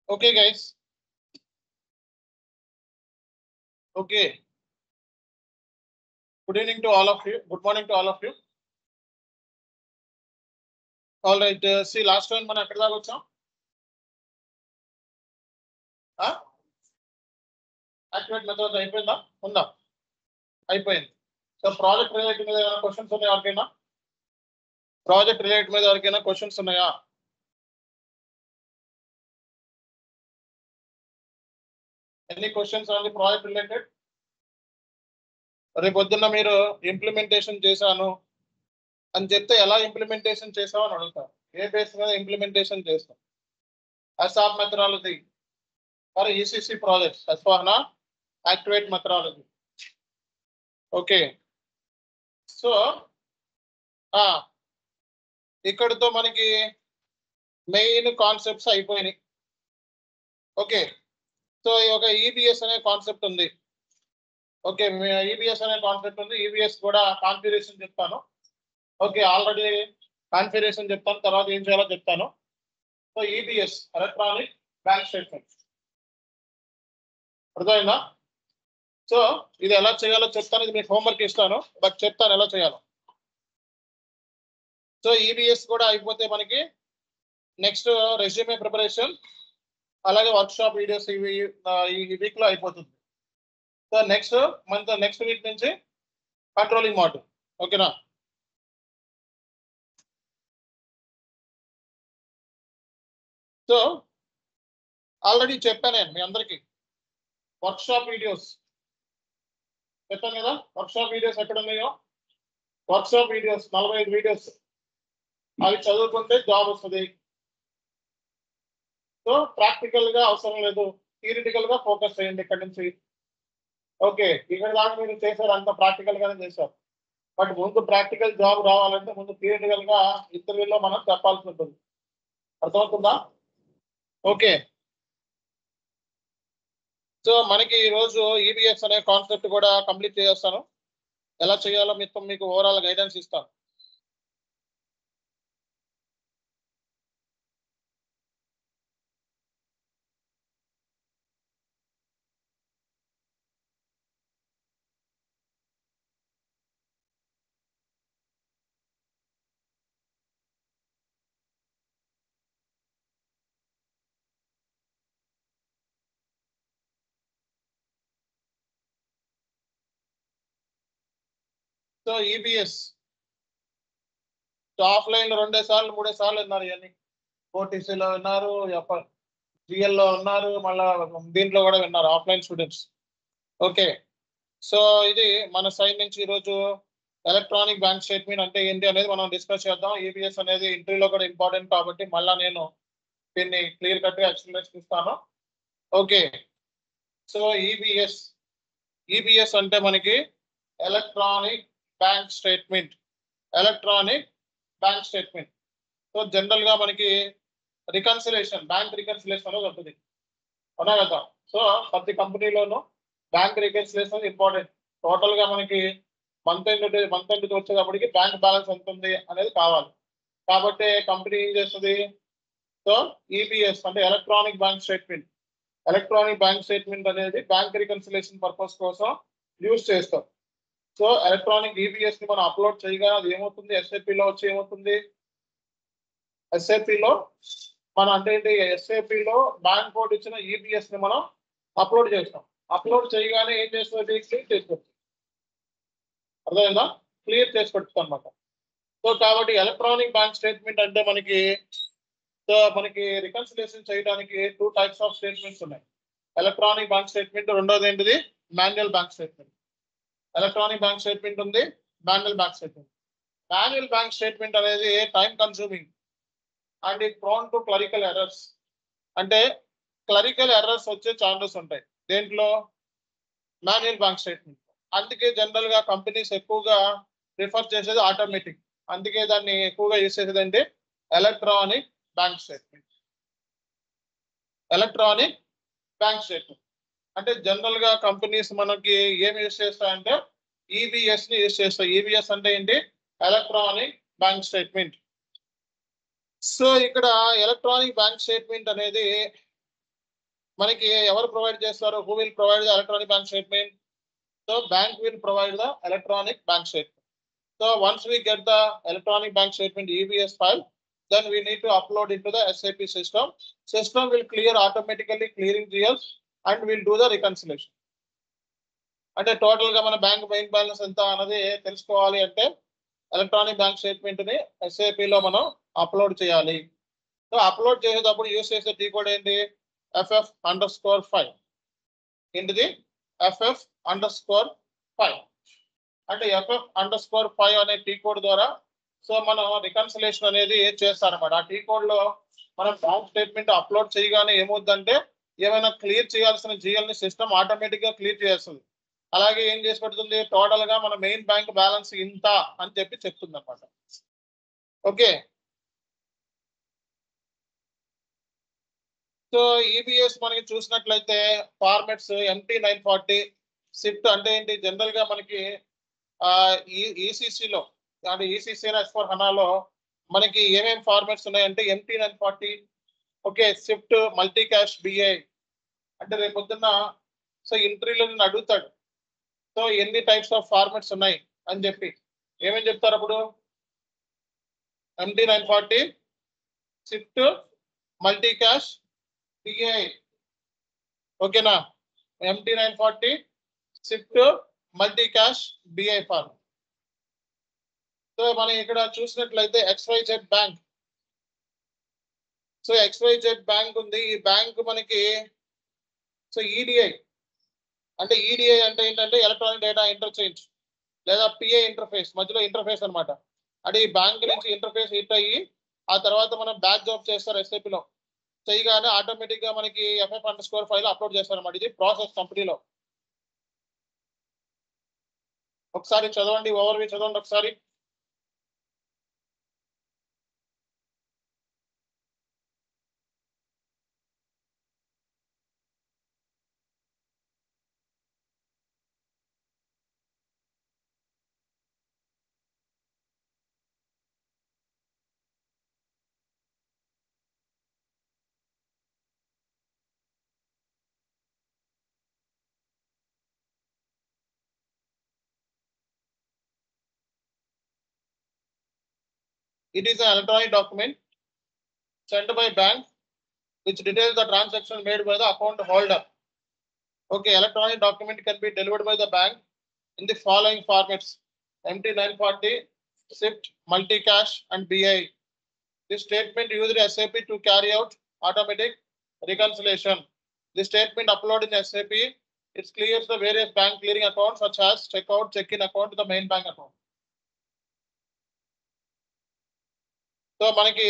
Okay, guys. Okay. Good evening to all of you. Good morning to all of you. All right. See, last time మనం ఎక్కడ దాకా వచ్చాం? Activate method అయిపోయిందా? ఉందా? అయిపోయింది. So project related మీద ఏమైనా క్వశ్చన్స్ ఉన్నాయా ఎవరికైనా? ప్రాజెక్ట్ రిలేటెడ్ మీద ఎవరికైనా క్వశ్చన్స్ ఉన్నాయా? Any questions on the project related? రేపు పొద్దున్న మీరు ఇంప్లిమెంటేషన్ చేశాను అని చెప్తే ఎలా ఇంప్లిమెంటేషన్ చేసావు అని అడుగుతారు. ఏ బేస్ మీద ఇంప్లిమెంటేషన్ చేస్తాం? ASAP methodology for ECC projects, S/4HANA activate methodology. Okay, so ఇక్కడతో మనకి మెయిన్ కాన్సెప్ట్స్ అయిపోయినాయి. ఓకే, సో ఒక ఈబిఎస్ అనే కాన్సెప్ట్ ఉంది. ఓకే, ఈబిఎస్ అనే కాన్సెప్ట్ ఉంది. ఈబిఎస్ కూడా కాన్ఫిగరేషన్ చెప్తాను. ఓకే, ఆల్రెడీ కాన్ఫిగరేషన్ చెప్తాను, తర్వాత ఏం చేయాలో చెప్తాను. So EBS electronic bank statement అర్థమైందా? సో ఇది ఎలా చేయాలో చెప్తాను. ఇది మీకు హోంవర్క్ ఇస్తాను, బట్ చెప్తాను ఎలా చేయాలో. సో ఈబిఎస్ కూడా అయిపోతే మనకి నెక్స్ట్ రెజ్యూమే ప్రిపరేషన్, అలాగే వర్క్షాప్ వీడియోస్ ఇవి ఈ వీక్ లో అయిపోతుంది. సో నెక్స్ట్ వీక్ నుంచి కంట్రోలింగ్ మోడల్. ఓకేనా? సో ఆల్రెడీ చెప్పాను నేను మీ అందరికి వర్క్షాప్ వీడియోస్ చెప్పాను కదా. వర్క్షాప్ వీడియోస్ ఎక్కడ ఉన్నాయో, వర్క్షాప్ వీడియోస్ 45 వీడియోస్, అవి చదువుకుంటే జాబ్ వస్తుంది. సో ప్రాక్టికల్ గా అవసరం లేదు, థియరిటికల్ గా ఫోకస్ చేయండి ఇక్కడ నుంచి. ఓకే, ఇక్కడ దాకా మీరు చేశారు, అంత ప్రాక్టికల్ గానే చేశారు. బట్ ముందు ప్రాక్టికల్ జాబ్ రావాలంటే ముందు థియరిటికల్ గా ఇంటర్వ్యూలో మనం చెప్పాల్సి ఉంటుంది. అర్థమవుతుందా? ఓకే, సో మనకి ఈరోజు ఈబిఎస్ అనే కాన్సెప్ట్ కూడా కంప్లీట్ చేస్తాను. ఎలా చేయాలో మీకు ఓవరాల్ గైడెన్స్ ఇస్తాను. సో ఈబిఎస్ ఆఫ్లైన్ లో 2 సార్లు 3 సార్లు విన్నారు. ఇవన్నీ ఓటీసీలో విన్నారు, జిఎల్లో ఉన్నారు, మళ్ళా దీంట్లో కూడా విన్నారు ఆఫ్లైన్ స్టూడెంట్స్. ఓకే, సో ఇది మన సైడ్ నుంచి ఈరోజు ఎలక్ట్రానిక్ బ్యాంక్ స్టేట్మెంట్ అంటే ఏంటి అనేది మనం డిస్కస్ చేద్దాం. ఈబిఎస్ అనేది ఇంటర్వ్యూలో కూడా ఇంపార్టెంట్ కాబట్టి మళ్ళీ నేను దీన్ని క్లియర్ కట్ గా ఎక్స్ప్లెనేషన్ ఇస్తాను. ఓకే, సో ఈబిఎస్ అంటే మనకి electronic bank statement. So general గా మనకి బ్యాంక్ రికన్సిలేషన్ అనేది ఉంటుంది, అవునా కదా? సో ప్రతి కంపెనీలోనూ బ్యాంక్ రికన్సిలేషన్ ఇంపార్టెంట్. టోటల్ గా మనకి మంత్ ఎండ్ వచ్చేటప్పటికి బ్యాంక్ బ్యాలెన్స్ ఎంత ఉంది అనేది కావాలి. కాబట్టి కంపెనీ ఏం చేస్తుంది? సో ఈబిఎస్ అంటే ఎలక్ట్రానిక్ బ్యాంక్ స్టేట్మెంట్ అనేది బ్యాంక్ రికన్సిలేషన్ పర్పస్ కోసం యూజ్ చేస్తాం. సో ఎలక్ట్రానిక్ ఈబిఎస్ ని మనం అప్లోడ్ చేయగా అది ఏమవుతుంది? ఎస్ఏపిలో వచ్చి ఏమవుతుంది? ఎస్ఏపిలో మనం అంటే ఏంటి? ఎస్ఏపిలో బ్యాంక్ కోడ్ ఇచ్చిన ఈబిఎస్ ని మనం అప్లోడ్ చేస్తాం. అప్లోడ్ చేయగానే ఏం చేస్తుంది? క్లియర్ చేసుకోవచ్చు. అర్థమైందా? క్లియర్ చేసుకోవచ్చు అనమాట. సో కాబట్టి ఎలక్ట్రానిక్ బ్యాంక్ స్టేట్మెంట్ అంటే మనకి రికన్సిలేషన్ చేయడానికి 2 టైప్స్ ఆఫ్ స్టేట్మెంట్స్ ఉన్నాయి. ఎలక్ట్రానిక్ బ్యాంక్ స్టేట్మెంట్, రెండోది ఏంటిది? Manual bank statement. Electronic bank statement ఉంది, manual bank statement. Manual bank statement అనేది time consuming and it prone to clerical errors. అంటే క్లరికల్ ఎర్రర్స్ వచ్చే ఛాన్సెస్ ఉంటాయి దేంట్లో? Manual bank statement. అందుకే జనరల్ గా కంపెనీస్ ఎక్కువగా ప్రిఫర్ చేసేది ఆటోమేటిక్. అందుకే దాన్ని ఎక్కువగా యూజ్ చేసేది అంటే ఎలక్ట్రానిక్ బ్యాంక్ స్టేట్మెంట్. అంటే జనరల్ గా కంపెనీస్ మనకి ఏమి యూజ్ చేస్తాయంటే ఈబిఎస్ ని యూజ్ చేస్తాయి. ఈబిఎస్ అంటే ఏంటి? Electronic bank statement. సో ఇక్కడ ఎలక్ట్రానిక్ బ్యాంక్ స్టేట్మెంట్ అనేది మనకి ఎవరు ప్రొవైడ్ చేస్తారు? Who will provide the electronic bank statement? So bank will provide the electronic bank statement. So once we get the electronic bank statement EBS file, then we need to upload into the SAP system. System will clear automatically clearing GLs and will do the reconciliation. అంటే total గా మన bank main balance ఎంత అన్నది తెలుసుకోవాలి అంటే electronic bank statement ని SAP లో మనం అప్లోడ్ చేయాలి. సో అప్లోడ్ చేసేటప్పుడు యూస్ చేసే టీ కోడ్ ఏంటి? FF_5. ఏంటిది? FF_5. అంటే FF_5 అనే టీ కోడ్ ద్వారా సో మనం రికన్సిలేషన్ అనేది చేస్తారన్నమాట. ఆ టీ కోడ్ లో మనం బ్యాంక్ స్టేట్మెంట్ అప్లోడ్ చేయగానే ఏమవుతుందంటే ఏమైనా క్లియర్ చేయాల్సిన జిఎల్ ని సిస్టమ్ ఆటోమేటిక్ గా క్లియర్ చేస్తుంది. అలాగే ఏం చేసి పెడుతుంది? టోటల్ గా మన మెయిన్ బ్యాంక్ బ్యాలెన్స్ ఇంత అని చెప్పి చెప్తుంది అనమాట. ఓకే, సో ఈబిఎస్ మనకి చూసినట్లయితే ఫార్మెట్స్ MT940 షిఫ్ట్ అంటే ఏంటి? జనరల్ గా మనకి ఈసీసీలో అంటే ఈసీసీ S/4HANAలో మనకి ఏమేమి ఫార్మాట్స్ ఉన్నాయంటే MT940, okay, shift, multi cash, BI. అంటే రేపు పొద్దున్న సో ఇంటర్వ్యూలో నేను అడుగుతాడు సో ఎన్ని టైప్స్ ఆఫ్ ఫార్మాట్స్ ఉన్నాయి అని చెప్పి ఏమేమి చెప్తారు అప్పుడు? MT940, shift, multi cash, BI. ఓకేనా? MT940, shift, multi cash, BI form. So మనం ఇక్కడ చూసినట్లయితే XYZ bank. So XYZ bank ఉంది. ఈ బ్యాంక్ మనకి సో ఈడిఐ అంటే ఏంటంటే ఎలక్ట్రానిక్ డేటా ఇంటర్చేంజ్ లేదా పిఐ ఇంటర్ఫేస్, మధ్యలో ఇంటర్ఫేస్ అనమాట. అంటే ఈ బ్యాంక్ నుంచి ఇంటర్ఫేస్ హిట్ అయ్యి ఆ తర్వాత మనం బ్యాక్ జాబ్ చేస్తారు SAPలో. చేయగానే ఆటోమేటిక్ గా మనకి FF_5 అప్లోడ్ చేస్తారు అనమాట. ఇది ప్రాసెస్ కంపెనీలో. ఒకసారి చదవండి, ఓవర్వ్యూ చదవండి ఒకసారి. It is an electronic document sent by bank which details the transaction made by the account holder. Okay, electronic document can be delivered by the bank in the following formats: MT940, SWIFT, multi-cash, and BI. This statement used SAP to carry out automatic reconciliation. The statement uploaded in SAP, it clears the various bank clearing accounts such as checkout, check-in account to the main bank account. So మనకి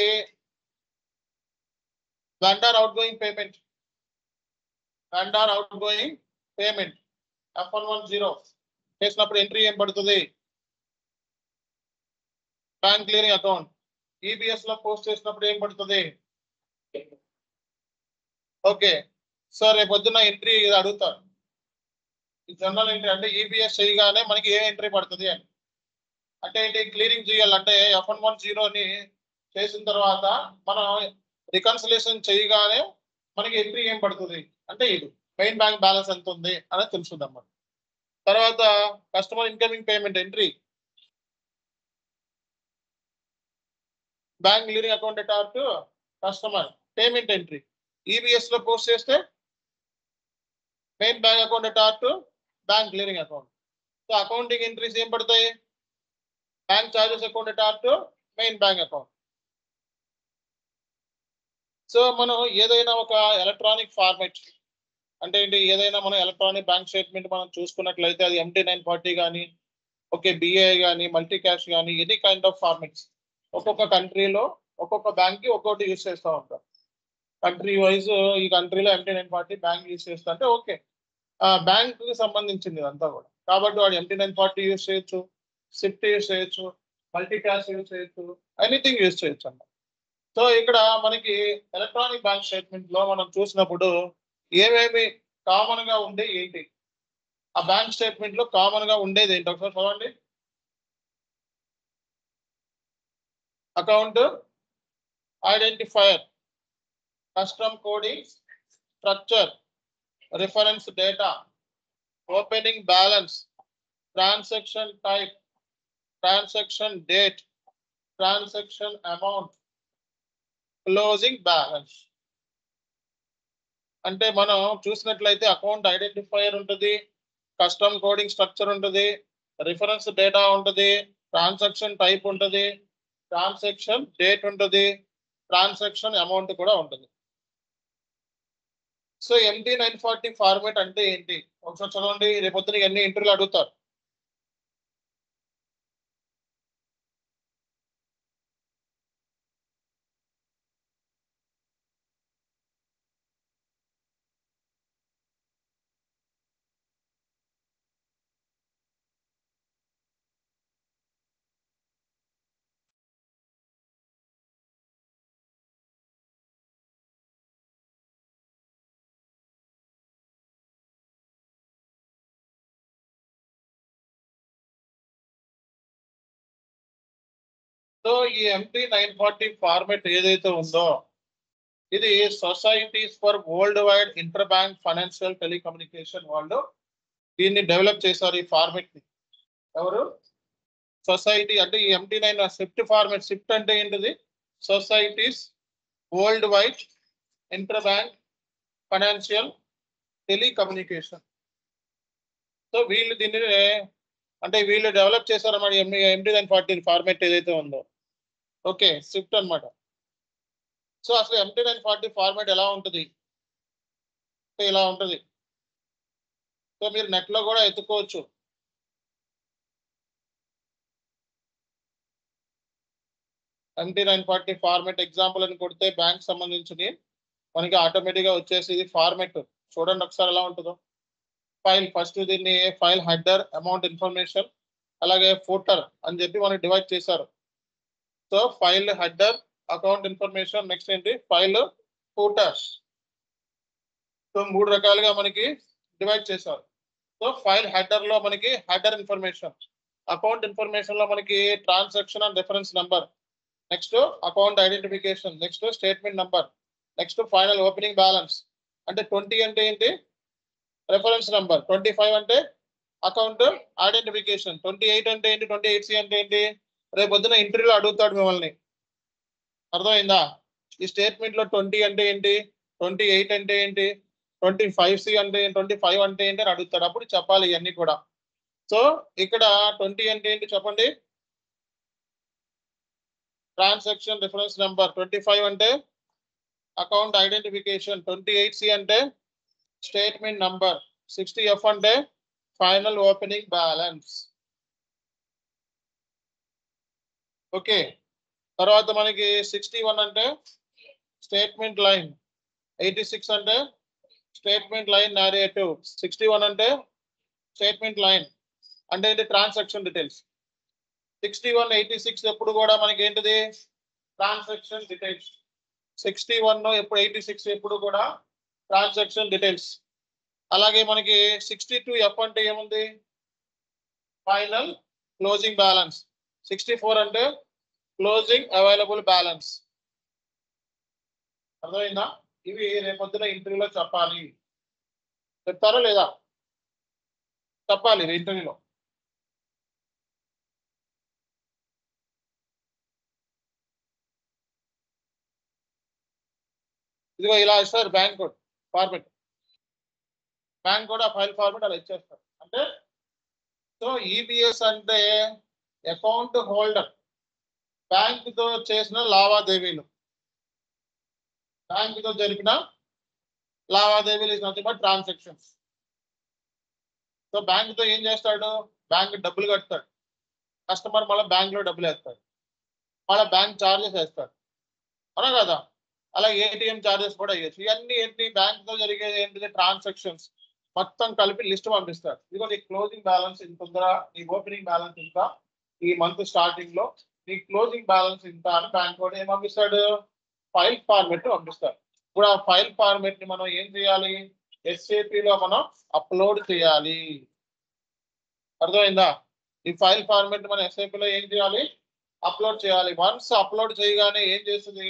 vendor outgoing payment F110 చేసినప్పుడు entry ఏం పడుతుంది? Bank clearing account. EBS లో post చేసినప్పుడు ఏం పడుతుంది? Okay, so రేపు పొద్దున్న ఎంట్రీ అడుగుతారు. ఈ జనరల్ ఎంట్రీ అంటే ఈబిఎస్ చేయగానే మనకి ఏ ఎంట్రీ పడుతుంది అని. అంటే ఏంటి? క్లియరింగ్ చేయాలి అంటే F110ని చేసిన తర్వాత మనం రికన్సిలేషన్ చేయగానే మనకి ఎంట్రీ ఏం పడుతుంది అంటే ఇది మెయిన్ బ్యాంక్ బ్యాలెన్స్ ఎంత ఉంది అనేది తెలుస్తుంది అన్నమాట. తర్వాత customer incoming payment entry, bank clearing account data to customer payment entry. EBS లో పోస్ట్ చేస్తే main bank account data to bank clearing account. So accounting entries ఏం పడతాయి? Bank charges account data to main bank account. So మనం ఏదైనా ఒక electronic format అంటే ఏంటి? ఏదైనా మనం ఎలక్ట్రానిక్ బ్యాంక్ స్టేట్మెంట్ మనం చూసుకున్నట్లయితే అది MT940 కానీ, ఓకే, బిఐ కానీ, మల్టీ క్యాష్ కానీ, ఎనీ కైండ్ ఆఫ్ ఫార్మాట్స్ ఒక్కొక్క కంట్రీలో ఒక్కొక్క బ్యాంక్ కి ఒక్కొక్కటి యూజ్ చేస్తూ ఉంటాం. కంట్రీ వైజ్ ఈ కంట్రీలో MT940 బ్యాంక్ యూజ్ చేస్తా అంటే ఓకే, బ్యాంక్ కి సంబంధించింది అంతా కూడా. కాబట్టి వాడు MT940 యూజ్ చేయొచ్చు, స్విఫ్ట్ యూజ్ చేయొచ్చు, మల్టీ క్యాష్ యూజ్ చేయొచ్చు, ఎనీథింగ్ యూజ్ చేయొచ్చు అన్నమాట. సో ఇక్కడ మనకి ఎలక్ట్రానిక్ బ్యాంక్ స్టేట్మెంట్ లో మనం చూసినప్పుడు ఏమేమి కామన్ గా ఉండే ఏంటి? ఆ బ్యాంక్ స్టేట్మెంట్ లో కామన్ గా ఉండేది ఏంటి ఒకసారి చూడండి. Account identifier, custom coding, structure, reference data, opening balance, transaction type, transaction date, transaction amount, closing balance. అంటే మనం చూసినట్లయితే అకౌంట్ ఐడెంటిఫైయర్ ఉంటుంది, కస్టమ్ కోడింగ్ స్ట్రక్చర్ ఉంటుంది, రిఫరెన్స్ డేటా ఉంటుంది, ట్రాన్సాక్షన్ టైప్ ఉంటుంది, ట్రాన్సాక్షన్ డేట్ ఉంటుంది, ట్రాన్సాక్షన్ అమౌంట్ కూడా ఉంటుంది. సో MT 940 ఫార్మేట్ అంటే ఏంటి ఒకసారి చదవండి, రేపొద్దున ఎన్ని ఇంటర్వ్యూలు అడుగుతారు. సో ఈ MT 940 ఫార్మేట్ ఏదైతే ఉందో ఇది societies for world wide inter bank financial telecommunication వాళ్ళు దీన్ని డెవలప్ చేశారు. ఈ ఫార్మేట్ ని ఎవరు? సొసైటీ. అంటే ఈ MT 9 SWIFT ఫార్మేట్. SWIFT అంటే ఏంటిది? Societies world wide inter bank financial telecommunication. So వీళ్ళు దీన్ని అంటే వీళ్ళు డెవలప్ చేశారన్నమాట. MT 940 ఫార్మేట్ ఏదైతే ఉందో ఓకే SWIFT అన్నమాట. సో అసలు MT 940 ఫార్మేట్ ఎలా ఉంటుంది? ఇలా ఉంటుంది. సో మీరు నెట్ లో కూడా ఎత్తుకోవచ్చు. MT 940 ఫార్మేట్ ఎగ్జాంపుల్ అని కొడితే బ్యాంక్ సంబంధించి మనకి ఆటోమేటిక్ గా వచ్చేసి ఇది ఫార్మేట్. చూడండి ఒకసారి ఎలా ఉంటుందో. ఫైల్ ఫస్ట్ దీన్ని ఫైల్ హెడర్, అమౌంట్ ఇన్ఫర్మేషన్, అలాగే ఫూటర్ అని చెప్పి మనకి డివైడ్ చేశారు. So file header, account information, next ఏంటి ఫైల్ ఫూటర్. సో 3 రకాలుగా మనకి డివైడ్ చేశారు. సో ఫైల్ హెడర్ లో మనకి హెడర్ ఇన్ఫర్మేషన్, అకౌంట్ ఇన్ఫర్మేషన్ లో మనకి transaction and reference number, next account identification, next statement number, next final opening balance. అంటే 20 అంటే ఏంటి? రిఫరెన్స్ నంబర్, 25 అంటే అకౌంట్ ఐడెంటిఫికేషన్, 28 అంటే ఏంటి? 28C అంటే ఏంటి? రేపు పొద్దున ఇంటర్వ్యూలో అడుగుతాడు మిమ్మల్ని. అర్థమైందా? ఈ స్టేట్మెంట్ లో 20 అంటే ఏంటి, 28 అంటే ఏంటి, 25C అంటే 25 అంటే ఏంటి అని అడుగుతాడు. అప్పుడు చెప్పాలి ఇవన్నీ కూడా. సో ఇక్కడ 20 అంటే ఏంటి చెప్పండి? ట్రాన్సాక్షన్ రిఫరెన్స్ నెంబర్, 25 అంటే అకౌంట్ ఐడెంటిఫికేషన్, 28C అంటే స్టేట్మెంట్ నంబర్, 60F అంటే ఫైనల్ ఓపెనింగ్ బ్యాలెన్స్. ఓకే. తర్వాత మనకి 61 అంటే స్టేట్మెంట్ లైన్, 86 అంటే స్టేట్మెంట్ లైన్ నారేటివ్, 61 అంటే స్టేట్మెంట్ లైన్ అంటే ఏంటి? Transaction details. 61, 86 ఎప్పుడు కూడా మనకి ఏంటిది? Transaction details. 61 ఎప్పుడు, 86 ఎప్పుడు కూడా ట్రాన్సాక్షన్ డీటెయిల్స్. అలాగే మనకి 62F అంటే ఏముంది? Final closing balance. 64 అంటే క్లోజింగ్ అవైలబుల్ బ్యాలెన్స్. అర్థమైందా? ఇవి రేపొద్దున ఇంటర్వ్యూలో చెప్పాలి. చెప్తారా లేదా? చెప్పాలి ఇంటర్వ్యూలో. ఇదిగో ఇలా ఇస్తారు bank code format. Bank code ఆ ఫైల్ ఫార్మెట్ అలా ఇచ్చేస్తారు. అంటే సో EBS అంటే అకౌంట్ హోల్డర్ బ్యాంక్ తో చేసిన లావాదేవీలు, బ్యాంక్ తో జరిపిన లావాదేవీలు is nothing but transactions. So bank తో ఏం చేస్తాడు? బ్యాంక్ డబ్బులు కడతాడు, కస్టమర్ మళ్ళీ బ్యాంక్ లో డబ్బులు వేస్తాడు, మళ్ళీ బ్యాంక్ చార్జెస్ వేస్తాడు, అవునా కదా? అలా ATM చార్జెస్ కూడా వేయచ్చు. ఇవన్నీ ఏంటి? బ్యాంక్ తో జరిగే ఏంటిది? ట్రాన్సాక్షన్స్ మొత్తం కలిపి లిస్ట్ పంపిస్తారు. ఇదిగో నీ క్లోజింగ్ బ్యాలెన్స్ ఇంత ఉందా, నీ ఓపెనింగ్ బ్యాలెన్స్ ఇంత, ఈ మంత్ స్టార్టింగ్ లో నీ క్లోజింగ్ బ్యాలెన్స్ ఇంత అని బ్యాంక్ కూడా ఏం పంపిస్తాడు? ఫైల్ ఫార్మెట్ పంపిస్తాడు. ఇప్పుడు ఆ ఫైల్ ఫార్మెట్ ని మనం ఏం చేయాలి? SAP లో మనం అప్లోడ్ చేయాలి. అర్థమైందా? ఈ ఫైల్ ఫార్మెట్ మనం SAP లో ఏం చేయాలి? అప్లోడ్ చేయాలి. వన్స్ అప్లోడ్ చేయగానే ఏం చేస్తుంది?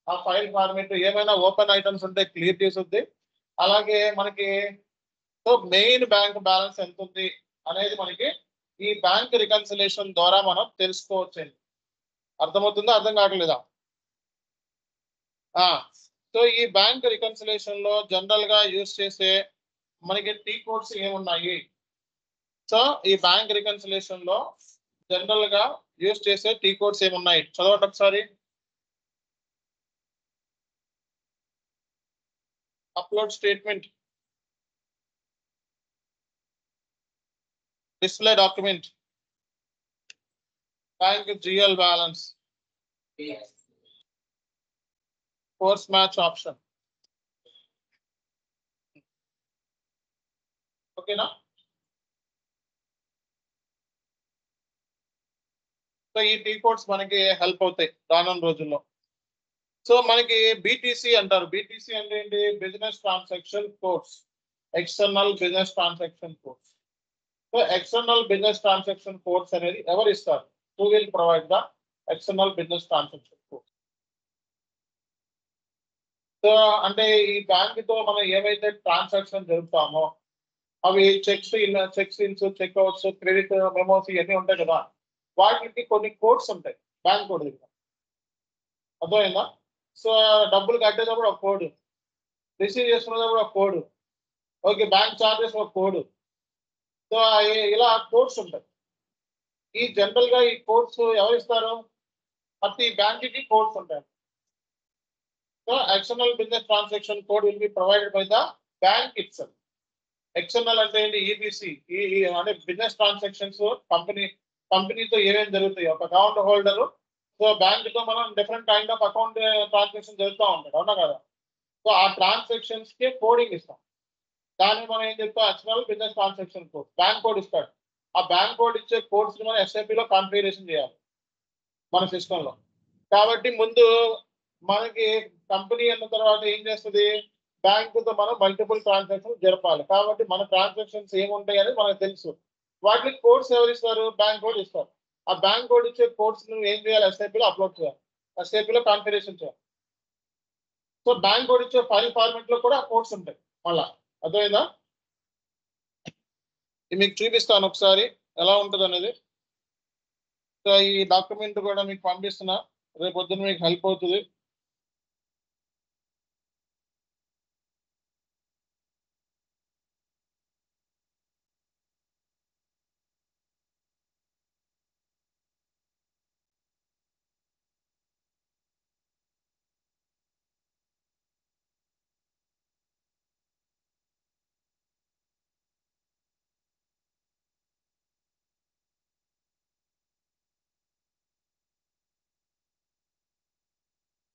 ఆ ఫైల్ ఫార్మెట్ ఏమైనా ఓపెన్ ఐటమ్స్ ఉంటే క్లియర్ చేస్తుంది, అలాగే మనకి సో మెయిన్ బ్యాంక్ బ్యాలెన్స్ ఎంత ఉంది అనేది మనకి ఈ బ్యాంక్ రికన్సిలేషన్ ద్వారా మనం తెలుసుకోవచ్చు. అర్థమవుతుందా, అర్థం కావట్లేదా? సో ఈ బ్యాంక్ రికన్సిలేషన్ లో జనరల్ గా యూజ్ చేసే మనకి టీ కోడ్స్ ఏమున్నాయి? సో ఈ బ్యాంక్ రికన్సిలేషన్ లో జనరల్ గా యూజ్ చేసే టీ కోడ్స్ ఏమున్నాయి చదవండి ఒకసారి. Upload statement, display document, bank GL balance, force match option. ఓకేనా? సో ఈ టీ కోడ్స్ మనకి హెల్ప్ అవుతాయి రానున్న రోజుల్లో. సో మనకి బీటీసీ అంటారు. బీటీసీ అంటే ఏంటి? Business transaction codes, external business transaction codes. So external business transaction codes అనేది ఎవరు ఇస్తారు? Who will provide the external business transaction codes? So అంటే ఈ బ్యాంక్ తో మనం ఏవైతే ట్రాన్సాక్షన్ జరుపుతామో అవి చెక్స్ ఇన్స్, చెక్అవుట్స్, క్రెడిట్ మెమోస్ ఇవన్నీ ఉంటాయి కదా, వాటికి కొన్ని కోడ్స్ ఉంటాయి బ్యాంక్ కోడ్ దగ్గర. అర్థమైందా? సో డబ్బులు కట్టేటప్పుడు ఒక కోడ్, రిసీవ్ చేసుకునేటప్పుడు ఒక కోడ్, ఓకే, బ్యాంక్ చార్జెస్ ఒక కోడ్. సో ఇలా కోడ్స్ ఉంటాయి. ఈ జనరల్ గా ఈ కోడ్స్ ఎవరు ఇస్తారు? ప్రతి బ్యాంక్ కి కోడ్స్ ఉంటాయి. So external business transaction code will be provided by the bank it self. External అంటే ఏంటి? ఈబీసీ, అంటే బిజినెస్ ట్రాన్సాక్షన్స్ కంపెనీతో ఏమేమి జరుగుతాయి. ఒక అకౌంట్ హోల్డర్ సో బ్యాంక్ తో మనం different kind of account transaction జరుగుతూ ఉంటాయి, అవునా కదా? సో ఆ ట్రాన్సాక్షన్స్ కి కోడింగ్ ఇస్తాం. దాన్ని మనం ఏం చెప్తాం? External business transaction code. Bank code ఇస్తాడు. ఆ బ్యాంక్ కోడ్ ఇచ్చే కోడ్స్ మనం SAP లో కాన్ఫిగరేషన్ చేయాలి మన సిస్టమ్ లో. కాబట్టి ముందు మనకి కంపెనీ అన్న తర్వాత ఏం చేస్తుంది? బ్యాంక్ తో మనం మల్టిపుల్ ట్రాన్సాక్షన్ జరపాలి. కాబట్టి మన ట్రాన్సాక్షన్స్ ఏముంటాయి అనేది మనకు తెలుసు. వాటికి కోడ్స్ ఎవరు ఇస్తారు? బ్యాంక్ కోడ్ ఇస్తారు. ఆ బ్యాంక్ కోడ్ ఇచ్చే కోడ్స్ నువ్వు ఏం చేయాలి? SAP లో అప్లోడ్ చేయాలి, SAP లో కాన్ఫిగరేషన్ చేయాలి. సో బ్యాంక్ కోడ్ ఇచ్చే ఫైల్ ఫార్మెట్ లో కూడా కోడ్స్ ఉంటాయి మళ్ళా. అర్థమైందా? మీకు చూపిస్తాను ఒకసారి ఎలా ఉంటుంది అనేది. సో ఈ డాక్యుమెంట్ కూడా మీకు పంపిస్తున్నా, రేపు పొద్దున్న మీకు హెల్ప్ అవుతుంది.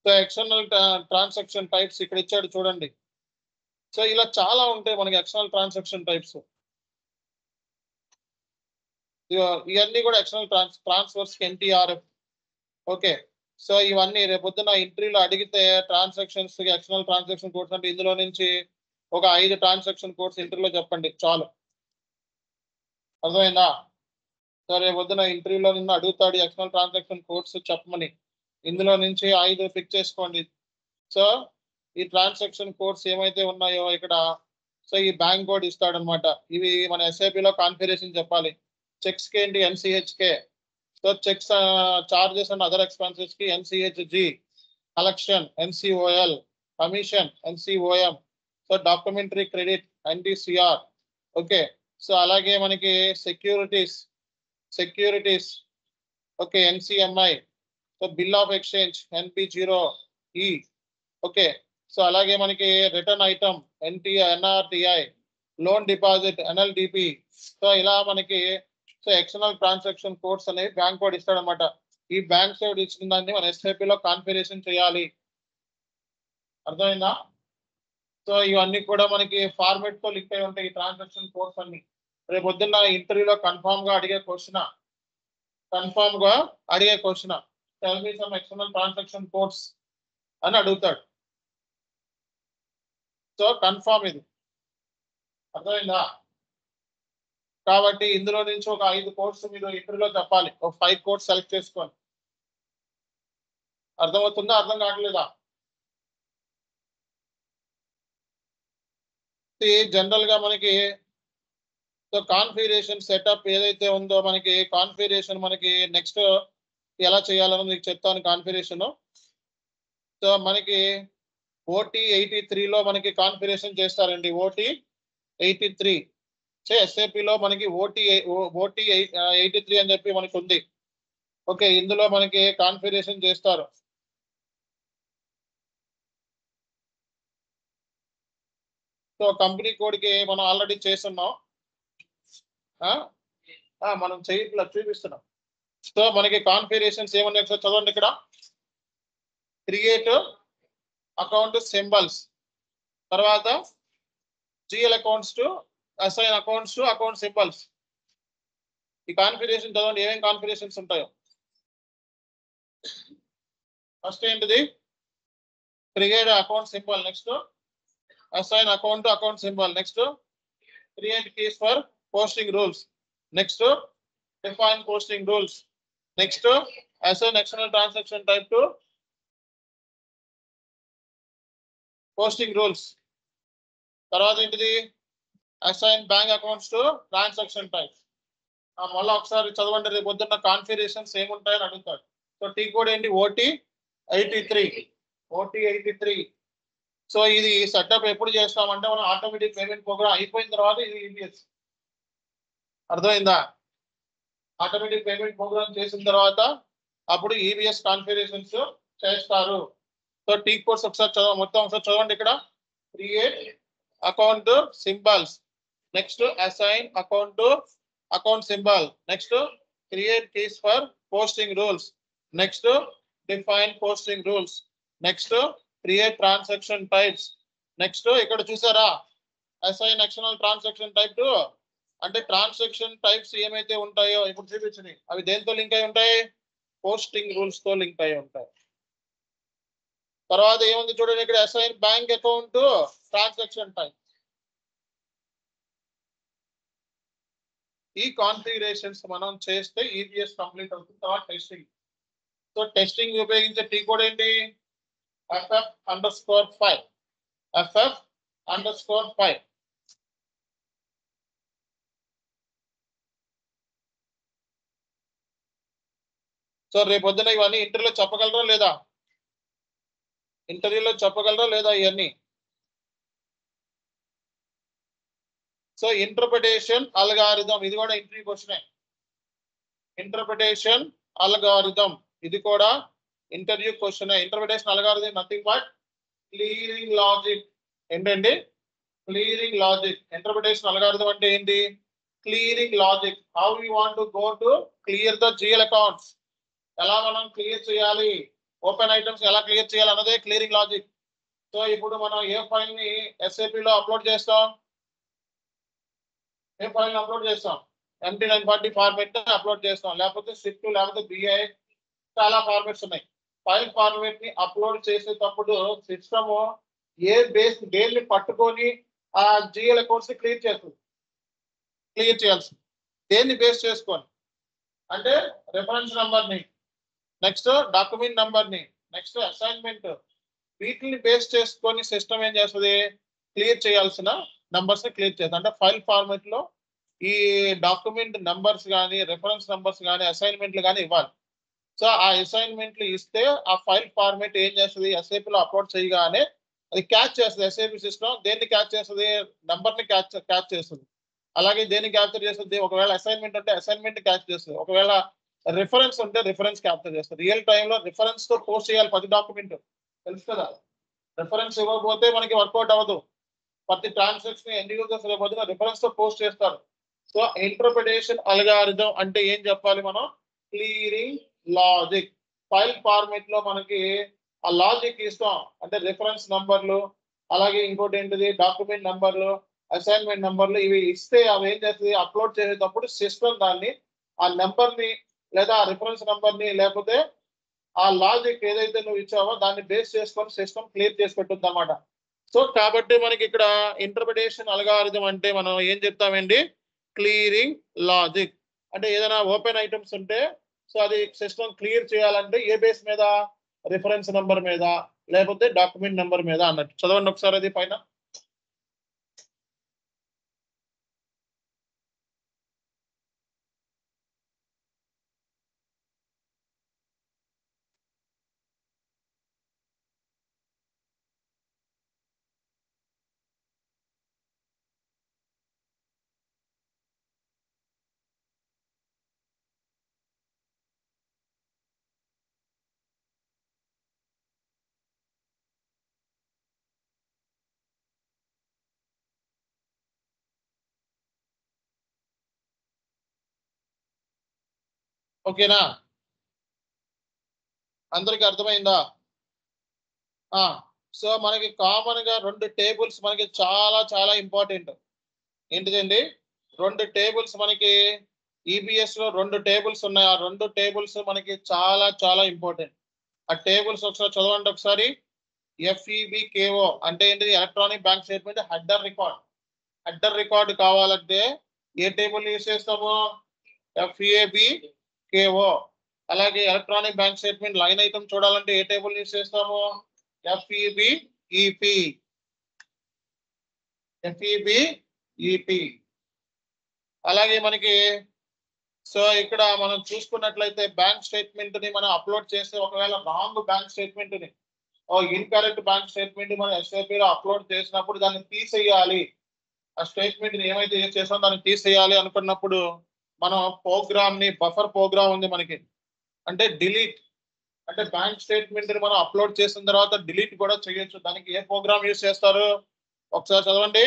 సో ఎక్స్టర్నల్ ట్రాన్సాక్షన్ టైప్స్ ఇక్కడ ఇచ్చాడు చూడండి. సో ఇలా చాలా ఉంటాయి మనకి ఎక్స్టర్నల్ ట్రాన్సాక్షన్ టైప్స్. ఇవన్నీ కూడా external transfers NTRF. Okay, so ఇవన్నీ రేపు పొద్దున్న ఇంటర్వ్యూలో అడిగితే ట్రాన్సాక్షన్స్ ఎక్స్టర్నల్ ట్రాన్సాక్షన్ కోడ్స్ అంటే ఇందులో నుంచి ఒక 5 ట్రాన్సాక్షన్ కోడ్స్ ఇంటర్వ్యూలో చెప్పండి చాలు. అర్థమైందా? సో రేపు పొద్దున ఇంటర్వ్యూలో నిన్న అడుగుతాడు ఎక్స్టర్నల్ ట్రాన్సాక్షన్ కోడ్స్ చెప్పమని. ఇందులో నుంచి 5 పిక్ చేసుకోండి. సో ఈ ట్రాన్సాక్షన్ కోడ్స్ ఏమైతే ఉన్నాయో ఇక్కడ, సో ఈ బ్యాంక్ కోడ్ ఇస్తాడనమాట. ఇవి మన SAP లో కాన్ఫిగరేషన్ చెప్పాలి. చెక్స్ కి ఏంటి? NCHK. So checks charges and other expenses కి NCHG, collection NCOL, commission NCOM, so documentary credit NTCR. Okay, so అలాగే మనకి securities okay NCMI, so bill of exchange NP0E. Okay, so అలాగే మనకి return item NRTI, loan deposit NLDP. So ఇలా మనకి so external transaction codes అనేవి bank code ఇస్తాడనమాట. ఈ bank code ఇచ్చిన దాన్ని మన SAP లో కాన్ఫిగరేషన్ చేయాలి. అర్థమైందా? సో ఇవన్నీ కూడా మనకి ఫార్మెట్ తో లింక్ అయి ఉంటాయి ఈ ట్రాన్సాక్షన్ కోడ్స్ అన్ని. రేపు పొద్దున్న ఇంటర్వ్యూలో కన్ఫామ్ గా అడిగే question tell me some external transaction codes అని అడుగుతాడు. సో కన్ఫామ్ ఇది. అర్థమైందా? కాబట్టి ఇందులో నుంచి ఒక 5 కోడ్స్ మీరు ఇంటర్వ్యూలో చెప్పాలి. ఒక 5 కోడ్స్ సెలెక్ట్ చేసుకోండి. అర్థమవుతుందా, అర్థం కావట్లేదా? జనరల్ గా మనకి సో కాన్ఫిగరేషన్ సెటప్ ఏదైతే ఉందో మనకి కాన్ఫిగరేషన్ మనకి నెక్స్ట్ ఎలా చేయాలని మీకు చెప్తాను కాన్ఫిగరేషన్. సో మనకి OT83లో మనకి కాన్ఫిగరేషన్ చేస్తారండి. OT83 ఎస్ఏపిలో మనకి OT83 అని చెప్పి మనకు ఉంది. ఓకే, ఇందులో మనకి కాన్ఫిగరేషన్ చేస్తారు. సో కంపెనీ కోడ్కి మనం ఆల్రెడీ చేస్తున్నాం, మనం చేయట్లా చూపిస్తున్నాం. సో మనకి కాన్ఫిగరేషన్స్ ఏమన్నా చదవండి ఇక్కడ. క్రియేట్ అకౌంట్ సింబల్స్, తర్వాత GL accounts to assign accounts to account symbols. ఈ కాన్ఫిగరేషన్ చదవండి ఏమేమి కాన్ఫిగరేషన్స్ ఉంటాయో. ఫస్ట్ ఏంటిది? Create account symbol, next assign account to account symbol, next create keys for posting rules, next define posting rules, next assign external transaction type to posting rules. తర్వాత ఏంటిది? assign bank accounts to transaction type. మళ్ళీ ఒకసారి చదవండి, రేపు పొద్దున్న configurations ఏముంటాయని అడుగుతాడు. So T code ఏంటి? OT83. So ఇది సెటప్ ఎప్పుడు చేస్తామంటే మనం ఆటోమేటిక్ పేమెంట్ ప్రోగ్రామ్ అయిపోయిన తర్వాత ఇది EBS. అర్థమైందా? ఆటోమేటిక్ పేమెంట్ ప్రోగ్రామ్ చేసిన తర్వాత అప్పుడు EBS కాన్ఫిగరేషన్స్ చేస్తారు. సో టీ కోడ్స్ ఒకసారి మొత్తం ఒకసారి చదవండి ఇక్కడ. Create account symbols, next assign account to account symbol, next create keys for posting rules, next define posting rules, next create transaction types, next ఇక్కడ చూసారా assign external transaction type to, అంటే transaction types ఏమైతే ఉంటాయో ఇప్పుడు చూపించినాయి అవి దేంతో link అయి ఉంటాయి? పోస్టింగ్ రూల్స్ తో లింక్ అయి ఉంటాయి. తర్వాత ఏముంది చూడండి ఇక్కడ, assign bank account to transaction type. ఈ కాన్ఫిగరేషన్స్ మనం చేస్తే EBS కంప్లీట్ అవుతుంది. తర్వాత టెస్టింగ్. సో టెస్టింగ్ ఉపయోగించే టీ కోడ్ ఏంటి? FF_5. FF_5. సో రేపు పొద్దున ఇవన్నీ ఇంటర్వ్యూలో చెప్పగలరా లేదా? ఇంటర్వ్యూలో చెప్పగలరా లేదా ఇవన్నీ? సో ఇంటర్ప్రిటేషన్ అల్గారిథం, ఇది కూడా ఇంటర్వ్యూ క్వశ్చనే. ఇంటర్ప్రిటేషన్ అల్గారిథం ఇది కూడా interview question. Interpretation algorithm nothing but clearing logic. ఏంటండి? Clearing logic. ఇంటర్ప్రిటేషన్ అల్గారిథం అంటే ఏంటి? Clearing logic. How you want to go to clear the GL accounts, ఎలా మనం క్లియర్ చేయాలి, ఓపెన్ ఐటమ్స్ ఎలా క్లియర్ చేయాలి అన్నదే క్లియరింగ్ లాజిక్. సో ఇప్పుడు మనం ఏ ఫైల్ ని SAP లో అప్లోడ్ చేస్తాం? ఏ ఫైల్ అప్లోడ్ చేస్తాం? MT940 ఫార్మెట్ అప్లోడ్ చేస్తాం, లేకపోతే SIFT, లేకపోతే BI, చాలా ఫార్మెట్స్ ఉన్నాయి. ఫైల్ ఫార్మెట్ ని అప్లోడ్ చేసేటప్పుడు సిస్టమ్ ఏ బేస్ దేన్ని పట్టుకొని ఆ GL అకౌంట్స్ ని క్లియర్ చేయాల్సింది దేన్ని బేస్ చేసుకొని అంటే రెఫరెన్స్ నంబర్ ని, నెక్స్ట్ డాక్యుమెంట్ నంబర్ ని, నెక్స్ట్ అసైన్మెంట్, వీటిని బేస్ చేసుకొని సిస్టమ్ ఏం చేస్తుంది? క్లియర్ చేయాల్సిన నంబర్స్ ని క్లియర్ చేస్తుంది. అంటే ఫైల్ ఫార్మెట్ లో ఈ డాక్యుమెంట్ నంబర్స్ కానీ, రెఫరెన్స్ నంబర్స్ కానీ, అసైన్మెంట్లు కానీ ఇవ్వాలి. సో ఆ అసైన్మెంట్లు ఇస్తే ఆ ఫైల్ ఫార్మెట్ ఏం చేస్తుంది? SAP లో అప్లోడ్ చేయగానే అది క్యాచ్ చేస్తుంది. SAP సిస్టమ్ దేన్ని క్యాచ్ చేస్తుంది? నంబర్ ని క్యాచ్ చేస్తుంది. అలాగే దేన్ని క్యాప్చర్ చేస్తుంది? ఒకవేళ అసైన్మెంట్ ఉంటే అసైన్మెంట్ క్యాచ్ చేస్తుంది, ఒకవేళ రిఫరెన్స్ ఉంటే రిఫరెన్స్ క్యాప్చర్ చేస్తుంది. రియల్ టైంలో రిఫరెన్స్ తో పోస్ట్ చేయాలి ప్రతి డాక్యుమెంట్, తెలుసు కదా. రిఫరెన్స్ ఇవ్వకపోతే మనకి వర్కౌట్ అవ్వదు. ప్రతి ట్రాన్సాక్షన్ ఎండ్ యూజర్స్ రేపు రిఫరెన్స్ తో పోస్ట్ చేస్తారు. సో ఇంటర్ప్రిటేషన్ అల్గారిథం అంటే ఏం చెప్పాలి మనం? Clearing logic. ఫైల్ ఫార్మెట్ లో మనకి ఆ లాజిక్ ఇస్తాం, అంటే రిఫరెన్స్ నంబర్లు, అలాగే ఇంకోటి ఏంటిది డాక్యుమెంట్ నంబర్లు, అసైన్మెంట్ నంబర్లు, ఇవి ఇస్తే అవి ఏం చేస్తుంది? అప్లోడ్ చేసేటప్పుడు సిస్టమ్ దాన్ని ఆ నెంబర్ ని లేదా ఆ రిఫరెన్స్ నంబర్ ని లేకపోతే ఆ లాజిక్ ఏదైతే నువ్వు ఇచ్చావో దాన్ని బేస్ చేసుకొని సిస్టమ్ క్లియర్ చేసి పెట్టుద్ది అన్నమాట. సో కాబట్టి మనకి ఇక్కడ ఇంటర్ప్రిటేషన్ అల్గారిథం అంటే మనం ఏం చెప్తామండి? Clearing logic. అంటే ఏదైనా ఓపెన్ ఐటమ్స్ ఉంటే సో అది సిస్టమ్ క్లియర్ చేయాలంటే ఏ బేస్ మీద? రిఫరెన్స్ నంబర్ మీద లేకపోతే డాక్యుమెంట్ నెంబర్ మీద అన్నట్టు. చదవండి ఒకసారి అది పైన. ఓకేనా? అందరికి అర్థమైందా? సో మనకి కామన్ గా 2 టేబుల్స్ మనకి చాలా చాలా ఇంపార్టెంట్. ఏంటిదండి? 2 టేబుల్స్ మనకి ఈబిఎస్ లో 2 టేబుల్స్ ఉన్నాయి. ఆ 2 టేబుల్స్ మనకి చాలా చాలా ఇంపార్టెంట్. ఆ టేబుల్స్ ఒకసారి చదవండి ఒకసారి. ఎఫ్ఈబికేఓ అంటే ఏంటిది? Electronic bank statement header record. Header record కావాలంటే ఏ టేబుల్ యూజ్ చేస్తాము? ఎఫ్ఈబికేఓ. అలాగే electronic bank statement line item చూడాలంటే ఏ టేబుల్ యూజ్ చేస్తాము? ఎఫ్ఈబిఈపి. ఎఫ్ఈబిఈపి. అలాగే మనకి సో ఇక్కడ మనం చూసుకున్నట్లయితే బ్యాంక్ స్టేట్మెంట్ ని మనం అప్లోడ్ చేస్తే ఒకవేళ రాంగ్ బ్యాంక్ స్టేట్మెంట్ ని ఇన్కరెక్ట్ బ్యాంక్ స్టేట్మెంట్ మనం ఎస్ఐపి లో అప్లోడ్ చేసినప్పుడు దాన్ని తీసేయాలి. ఆ స్టేట్మెంట్ ని ఏమైతే చేసామో దాన్ని తీసేయాలి అనుకున్నప్పుడు మనం ప్రోగ్రామ్ ని బఫర్ ప్రోగ్రామ్ ఉంది మనకి. అంటే డిలీట్ అంటే బ్యాంక్ స్టేట్మెంట్ ని మనం అప్లోడ్ చేసిన తర్వాత డిలీట్ కూడా చేయొచ్చు. దానికి ఏ ప్రోగ్రామ్ యూజ్ చేస్తారు? ఒకసారి చదవండి.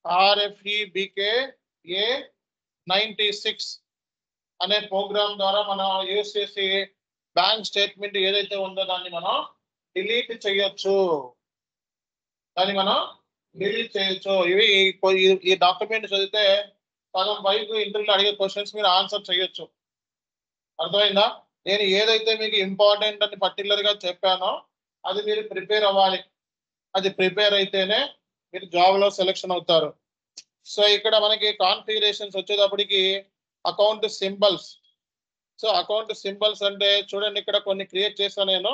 RFEBK-A96 అనే ప్రోగ్రామ్ ద్వారా మనం యూజ్ చేసి బ్యాంక్ స్టేట్మెంట్ ఏదైతే ఉందో దాన్ని మనం డిలీట్ చేయొచ్చు. ఇవి ఈ డాక్యుమెంట్ చదివితే సగం వైపు ఇంటర్వ్యూలో అడిగే క్వశ్చన్స్ మీరు ఆన్సర్ చేయొచ్చు. అర్థమైందా? నేను ఏదైతే మీకు ఇంపార్టెంట్ అని పర్టికులర్ గా చెప్పానో అది మీరు ప్రిపేర్ అవ్వాలి. అది ప్రిపేర్ అయితేనే మీరు జాబ్ లో సెలెక్షన్ అవుతారు. సో ఇక్కడ మనకి కాన్ఫిగరేషన్స్ వచ్చేటప్పటికి account symbols. So account symbols అంటే చూడండి ఇక్కడ కొన్ని క్రియేట్ చేశాను నేను.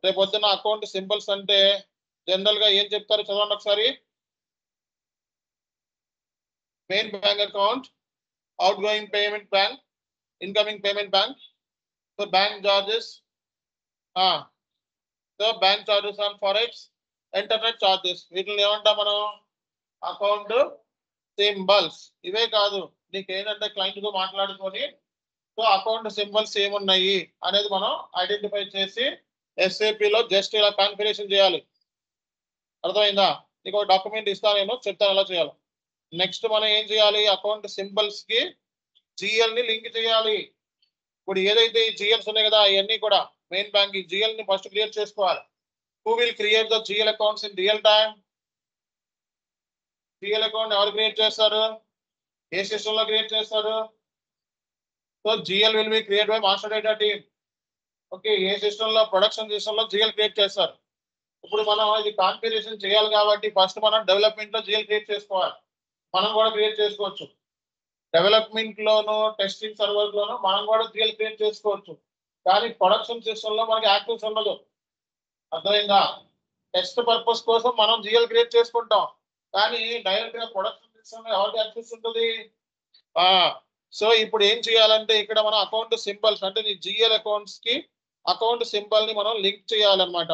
రేపు పొద్దున్న అకౌంట్ సింబల్స్ అంటే జనరల్ గా ఏం చెప్తారు చదవండి ఒకసారి. Main bank account, out going payment bank, incoming payment bank, so bank charges, so bank charges on forex, internet charges. వీటిని ఏమంటాం మనం? Account symbols. ఇవే కాదు, నీకు ఏంటంటే క్లయింట్ తో మాట్లాడుకొని సో అకౌంట్ సింబల్స్ ఏమున్నాయి అనేది మనం ఐడెంటిఫై చేసి ఎస్ఏపి లో జస్ట్ ఇలా కాన్ఫిగరేషన్ చేయాలి. అర్థమైందా? నీకు ఒక డాక్యుమెంట్ ఇస్తాను, నేను చెప్తాను ఎలా చేయాలి. నెక్స్ట్ మనం ఏం చేయాలి? అకౌంట్ సింబల్స్ కి జిఎల్ ని లింక్ చేయాలి. ఇప్పుడు ఏదైతే ఈ జిఎల్స్ ఉన్నాయి కదా అవన్నీ కూడా మెయిన్ బ్యాంక్ ఈ జిఎల్ ని ఫస్ట్ క్రియేట్ చేసుకోవాలి. Who will create the GL accounts in real time? GL account ఎవరు క్రియేట్ చేస్తారు? ఏ సిస్టమ్ లో క్రియేట్ చేస్తారు? So GL will be create by master data team. Okay, A system లో? Production system లో GL create చేస్తారు. ఇప్పుడు మనం ఇది కాన్ఫిగరేషన్ చేయాలి కాబట్టి ఫస్ట్ మనం డెవలప్మెంట్ లో జిఎల్ క్రియేట్ చేసుకోవాలి. మనం కూడా క్రియేట్ చేసుకోవచ్చు. డెవలప్మెంట్ లోను టెస్టింగ్ సర్వర్ లోను మనం కూడా జిఎల్ క్రియేట్ చేసుకోవచ్చు. కానీ ప్రొడక్షన్ సిస్టమ్ లో మనకి యాక్సెస్ ఉండదు. అర్థమైందా? టెస్ట్ పర్పస్ కోసం మనం జిఎల్ క్రియేట్ చేసుకుంటాం, కానీ డైరెక్ట్ గా ప్రొడక్షన్ సిస్టమ్ లో ఎవరికి యాక్సెస్ ఉంటుంది? సో ఇప్పుడు ఏం చేయాలంటే ఇక్కడ మనం అకౌంట్ సింబల్స్ అంటే నీ జిఎల్ అకౌంట్స్ కి అకౌంట్ సింబల్ ని మనం లింక్ చేయాలన్నమాట.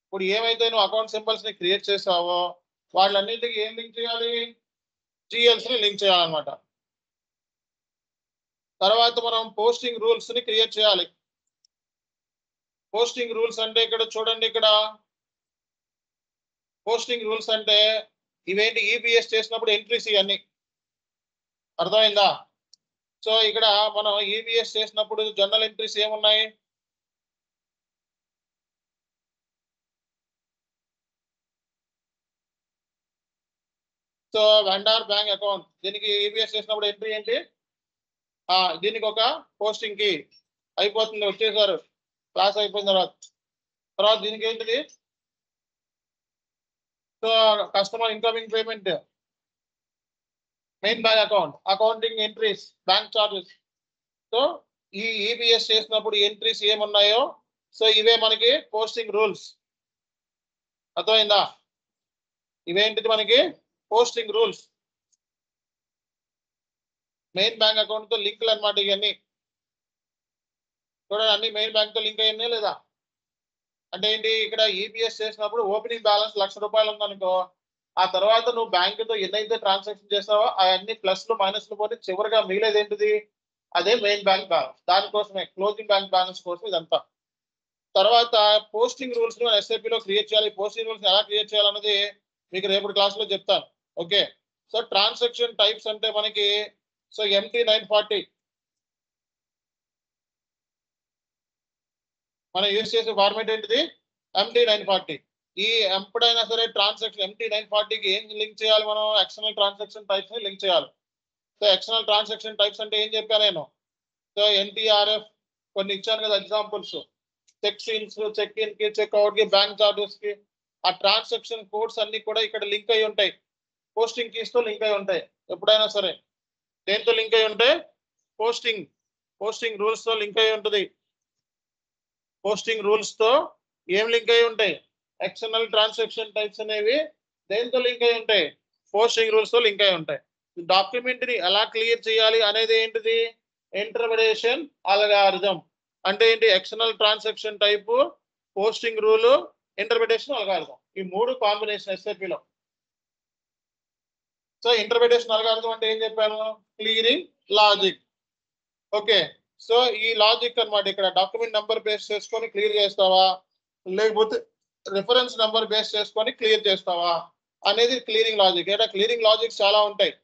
ఇప్పుడు ఏమైతే నువ్వు అకౌంట్ సింబల్స్ ని క్రియేట్ చేసావో వాళ్ళన్నింటికి ఏం లింక్ చేయాలి? జిఎల్స్ ని లింక్ చేయాలన్నమాట. తర్వాత మనం పోస్టింగ్ రూల్స్ ని క్రియేట్ చేయాలి. పోస్టింగ్ రూల్స్ అంటే ఇక్కడ చూడండి, ఇక్కడ పోస్టింగ్ రూల్స్ అంటే ఇవేంటి? ఈబిఎస్ చేసినప్పుడు ఎంట్రీస్ ఇవన్నీ. అర్థమైందా? సో ఇక్కడ మనం ఈబిఎస్ చేసినప్పుడు జనరల్ ఎంట్రీస్ ఏమున్నాయి? సో వెండర్ బ్యాంక్ అకౌంట్, దీనికి ఈబిఎస్ చేసినప్పుడు ఎంట్రీ ఏంటి? దీనికి ఒక పోస్టింగ్ కి అయిపోతుంది, వచ్చేసారు క్లాస్ అయిపోయిన తర్వాత దీనికి ఏంటిది? So customer incoming payment, main bank account, accounting entries, bank charges. So ఈ ఈబిఎస్ చేసినప్పుడు ఎంట్రీస్ ఏమున్నాయో సో ఇవే మనకి పోస్టింగ్ రూల్స్. అర్థమైందా? ఇవేంటిది మనకి posting rules. Main bank account తో లింకులు అనమాట ఇవన్నీ. చూడండి అన్ని మెయిన్ బ్యాంక్ తో లింక్ అయ్యాయి లేదా? అంటే ఏంటి? ఇక్కడ ఈబిఎస్ చేసినప్పుడు ఓపెనింగ్ బ్యాలెన్స్ ₹1,00,000 ఉందనుకో, ఆ తర్వాత నువ్వు బ్యాంక్ తో ఎన్నైతే ట్రాన్సాక్షన్ చేస్తావో అవన్నీ ప్లస్లు మైనస్లు పోతే చివరిగా మిగిలేదు ఏంటిది? అదే మెయిన్ బ్యాంక్ బ్యాలెన్స్. దానికోసమే క్లోజింగ్ బ్యాంక్ బ్యాలెన్స్ కోసం ఇదంతా. తర్వాత పోస్టింగ్ రూల్స్ ని ఎస్ఐపి లో క్రియేట్ చేయాలి. పోస్టింగ్ రూల్స్ ఎలా క్రియేట్ చేయాలన్నది మీకు రేపటి క్లాస్ లో చెప్తాను. ఓకే, సో ట్రాన్సాక్షన్ టైప్స్ అంటే మనకి సో MT 940 మనం యూజ్ చేసే ఫార్మేట్ ఏంటిది? MT 940. ఈ ఎప్పుడైనా సరే ట్రాన్సాక్షన్ MT 940కి ఏం లింక్ చేయాలి మనం? ఎక్స్టర్నల్ ట్రాన్సాక్షన్ టైప్స్ ని లింక్ చేయాలి. సో ఎక్స్టర్నల్ ట్రాన్సాక్షన్ టైప్స్ అంటే ఏం చెప్పాను నేను? సో NTRF కొన్ని ఇచ్చాను కదా examples. Check ins, check in కి, చెక్అవుట్ కి, బ్యాంక్ చార్జెస్ కి, ఆ ట్రాన్సాక్షన్ కోడ్స్ అన్ని కూడా ఇక్కడ లింక్ అయి ఉంటాయి. పోస్టింగ్ కీస్ తో లింక్ అయి ఉంటాయి. ఎప్పుడైనా సరే దేంతో లింక్ అయి ఉంటాయి? పోస్టింగ్ రూల్స్ తో లింక్ అయి ఉంటుంది. పోస్టింగ్ రూల్స్ తో ఏం లింక్ అయి ఉంటాయి? ఎక్స్టర్నల్ ట్రాన్సాక్షన్ టైప్స్ అనేవి దేంతో లింక్ అయి ఉంటాయి? పోస్టింగ్ రూల్స్ తో లింక్ అయి ఉంటాయి. డాక్యుమెంట్ ని ఎలా క్లియర్ చేయాలి అనేది ఏంటిది? Interpretation algorithm. అంటే ఏంటి? External transaction type, posting rule, interpretation algorithm. ఈ మూడు కాంబినేషన్ SAP లో. సో ఇంటర్ప్రిటేషన్ అల్గారిథం అంటే ఏం చెప్పాను? Clearing logic. ఓకే, సో ఈ లాజిక్ అన్నమాట. ఇక్కడ డాక్యుమెంట్ నంబర్ బేస్ చేసుకొని క్లియర్ చేస్తావా, లేకపోతే రిఫరెన్స్ నంబర్ బేస్ చేసుకొని క్లియర్ చేస్తావా అనేది క్లియరింగ్ లాజిక్. అంటే క్లియరింగ్ లాజిక్స్ చాలా ఉంటాయి.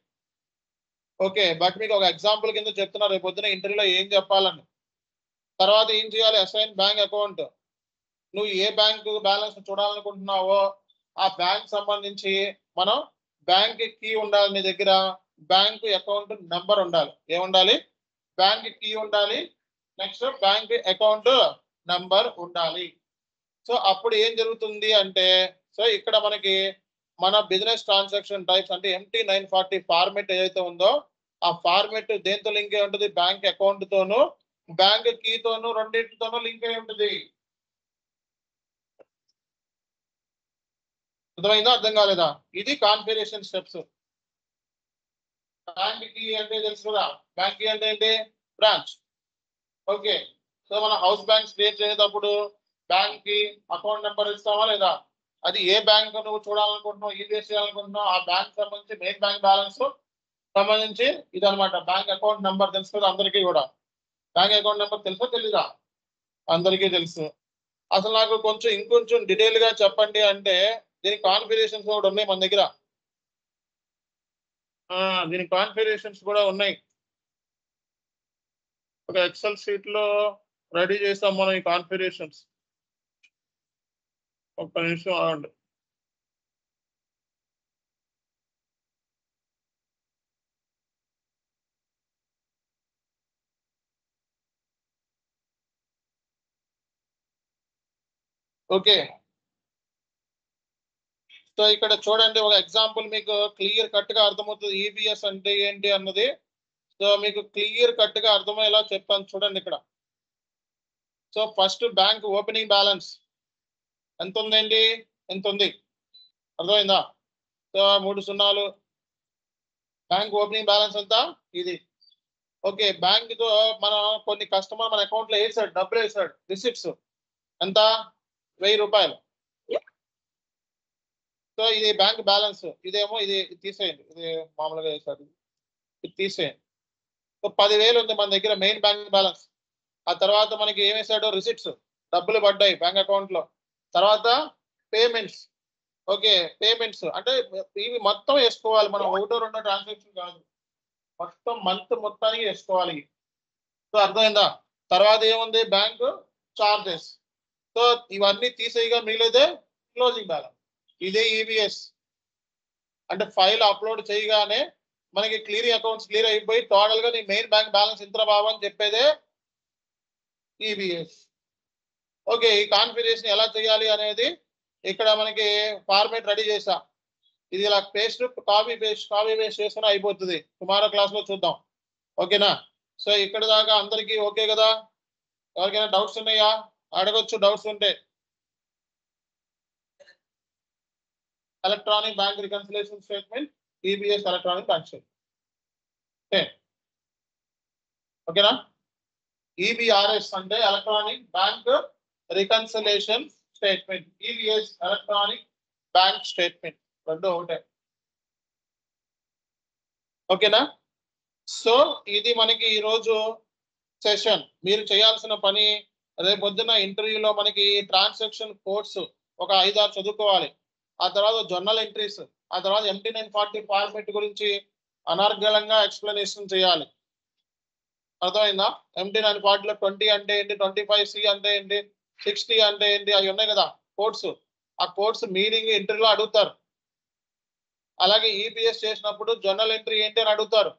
ఓకే, బట్ మీకు ఒక ఎగ్జాంపుల్ కింద చెప్తున్నా, రేపు పొద్దున ఇంటర్వ్యూలో ఏం చెప్పాలని. తర్వాత ఏం చేయాలి? Assign bank account. నువ్వు ఏ బ్యాంకు బ్యాలెన్స్ చూడాలనుకుంటున్నావో ఆ బ్యాంక్ సంబంధించి మనం బ్యాంక్ కీ ఉండాలి నీ దగ్గర, బ్యాంక్ అకౌంట్ నంబర్ ఉండాలి. ఏముండాలి? బ్యాంక్ కీ ఉండాలి, నెక్స్ట్ బ్యాంక్ అకౌంట్ నంబర్ ఉండాలి. సో అప్పుడు ఏం జరుగుతుంది అంటే, సో ఇక్కడ మనకి మన బిజినెస్ ట్రాన్సాక్షన్ టైప్స్ అంటే MT 940 ఫార్మెట్ ఏదైతే ఉందో ఆ ఫార్మెట్ దేంతో లింక్ అయి ఉంటుంది? బ్యాంక్ అకౌంట్ తోను, బ్యాంక్ కీ తోను, రెండింటితోనూ లింక్ అయి ఉంటుంది. అర్థమైందా? అర్థం కాలేదా? ఇది కాన్ఫిగరేషన్ స్టెప్స్. బ్యాంక్ కీ అంటే తెలుసు కదా, బ్యాంక్ కీ అంటే ఏంటి? బ్రాంచ్. ఓకే, సో మన హౌస్ బ్యాంక్స్ క్రియేట్ చేసేటప్పుడు బ్యాంక్ కి అకౌంట్ నెంబర్ ఇస్తావా లేదా? అది ఏ బ్యాంక్ నువ్వు చూడాలనుకుంటున్నావు, ఈబీఎస్ చేయాలనుకుంటున్నావు, ఆ బ్యాంక్ సంబంధించి మెయిన్ బ్యాంక్ బ్యాలెన్స్ సంబంధించి ఇదనమాట. బ్యాంక్ అకౌంట్ నెంబర్ తెలుసు కదా అందరికీ కూడా. బ్యాంక్ అకౌంట్ నెంబర్ తెలుసా తెలీదా? అందరికీ తెలుసు. అసలు నాకు కొంచెం ఇంకొంచెం డీటెయిల్ గా చెప్పండి అంటే దీనికి కాన్ఫిగరేషన్స్ కూడా ఉన్నాయి మన దగ్గర. దీని కాన్ఫిగరేషన్స్ కూడా ఉన్నాయి. ఒక ఎక్సెల్ షీట్ లో రెడీ చేస్తాం మనం ఈ కాన్ఫిగరేషన్స్. ఒక్క నిమిషం ఆగండి. ఓకే, సో ఇక్కడ చూడండి ఒక ఎగ్జాంపుల్ మీకు క్లియర్ కట్ గా అర్థమవుతుంది ఈబీఎస్ అంటే ఏంటి అన్నది. సో మీకు క్లియర్ కట్ గా అర్థమయ్యేలా చెప్తాను చూడండి ఇక్కడ. So first bank opening balance ఎంత ఉందండి? ఎంత ఉంది? అర్థమైందా? సో 3 సున్నాలు. బ్యాంక్ ఓపెనింగ్ బ్యాలెన్స్ ఎంత? ఇది. ఓకే, బ్యాంక్ తో మన కొన్ని కస్టమర్ మన అకౌంట్ లో వేసాడు, డబ్బులు వేసాడు, రిసిప్ట్స్ ఎంత? 1000 రూపాయలు. సో ఇది బ్యాంక్ బ్యాలెన్స్. ఇదేమో ఇది తీసేయండి, ఇది మామూలుగా వేసాడు, ఇది తీసేయండి. సో 10,000 ఉంది మన దగ్గర మెయిన్ బ్యాంక్ బ్యాలెన్స్. ఆ తర్వాత మనకి ఏం వేసాడు? రిసిప్ట్స్, డబ్బులు పడ్డాయి బ్యాంక్ అకౌంట్ లో. తర్వాత పేమెంట్స్. ఓకే, పేమెంట్స్ అంటే ఇవి మొత్తం వేసుకోవాలి మనం, 1-2 ట్రాన్సాక్షన్ కాదు, మొత్తం మంత్ మొత్తానికి వేసుకోవాలి. సో అర్థమైందా? తర్వాత ఏముంది? Bank charges. సో ఇవన్నీ తీసేయగా మిగిలేదే క్లోజింగ్ బ్యాలెన్స్. ఇదే ఈబీఎస్ అంటే ఫైల్ అప్లోడ్ చేయగానే మనకి క్లియరింగ్ అకౌంట్స్ క్లియర్ అయిపోయి టోటల్ గా నీ మెయిన్ బ్యాంక్ బ్యాలెన్స్ ఇంత బాబు అని చెప్పేదే ఈబీఎస్. ఓకే, ఈ కాన్ఫిగరేషన్ ఎలా చేయాలి అనేది ఇక్కడ మనకి ఫార్మేట్ రెడీ చేసా. ఇది ఇలా పేస్ట్ కాపీ పేస్ట్ చేసుకుని అయిపోతుంది. టుమారో క్లాస్ లో చూద్దాం. ఓకేనా? సో ఇక్కడ దాకా అందరికీ ఓకే కదా? ఎవరికైనా డౌట్స్ ఉన్నాయా? అడగొచ్చు డౌట్స్ ఉంటే. Electronic bank reconciliation statement, EBS electronic bank statement. ఓకేనా? ఈబీఆర్ఎస్ అంటే electronic bank reconciliation statement, EBS electronic bank statement, రెండు ఒకటే. ఓకేనా? సో ఇది మనకి ఈరోజు సెషన్. మీరు చేయాల్సిన పని రేపు పొద్దున్న ఇంటర్వ్యూలో మనకి ట్రాన్సాక్షన్ కోడ్స్ ఒక 5-6 చదువుకోవాలి. ఆ తర్వాత జర్నల్ ఎంట్రీస్, ఆ తర్వాత MT 940 ఫార్మెట్ గురించి అనర్గళంగా ఎక్స్ప్లెనేషన్ చేయాలి. అర్థమైందా? MT940లో 20 అంటే ఏంటి, 25C అంటే ఏంటి, 60 అంటే ఏంటి, అవి ఉన్నాయి కదా కోడ్స్. ఆ కోడ్స్ మీనింగ్ ఇంటర్వ్యూలో అడుగుతారు. అలాగే ఈపీఎస్ చేసినప్పుడు జర్నల్ ఎంట్రీ ఏంటి అని అడుగుతారు.